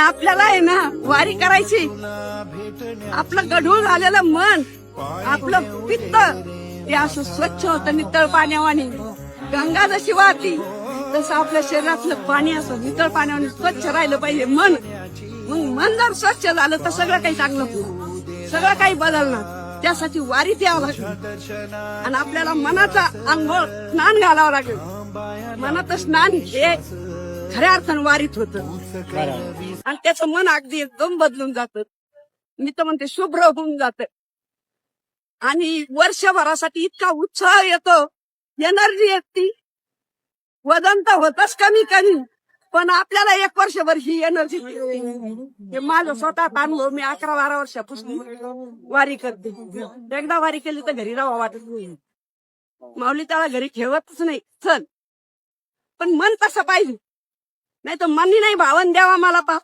आपल्याला आहे ना वारी करायची. आपलं गढूळ झालेलं मन, आपलं पित्त हे असं स्वच्छ होतं नितळ पाण्यावानी. गंगा जशी वाहती तसं आपल्या शरीरातलं पाणी असं नितळ पाण्यावानी स्वच्छ राहिलं पाहिजे मन. मग मन जर स्वच्छ झालं तर सगळं काही चांगलं होईल, सगळं काही बदलणार. त्यासाठी वारीत यावं लागेल आणि आपल्याला मनाचा अंघोळ स्नान घालावं लागेल. मनाचं स्नान हे खऱ्या अर्थानं वारीत होतं आणि त्याचं मन अगदी एकदम बदलून जातं. मी तर म्हणते शुभ्र होऊन जातं आणि वर्षभरासाठी इतका उत्साह येतो, एनर्जी येते. वजन तर होतच कमी कमी, पण आपल्याला 1 वर्षभर ही एनर्जी हे माझं स्वतः अनुभव. मी 11-12 वर्षापासून वारी करते. एकदा वारी केली तर घरी राहावं वाटत नाही. माऊली त्याला घरी ठेवतच नाही. चल, पण मन तसं पाहिजे, नाही तर मनी नाही भावन द्यावा मला पा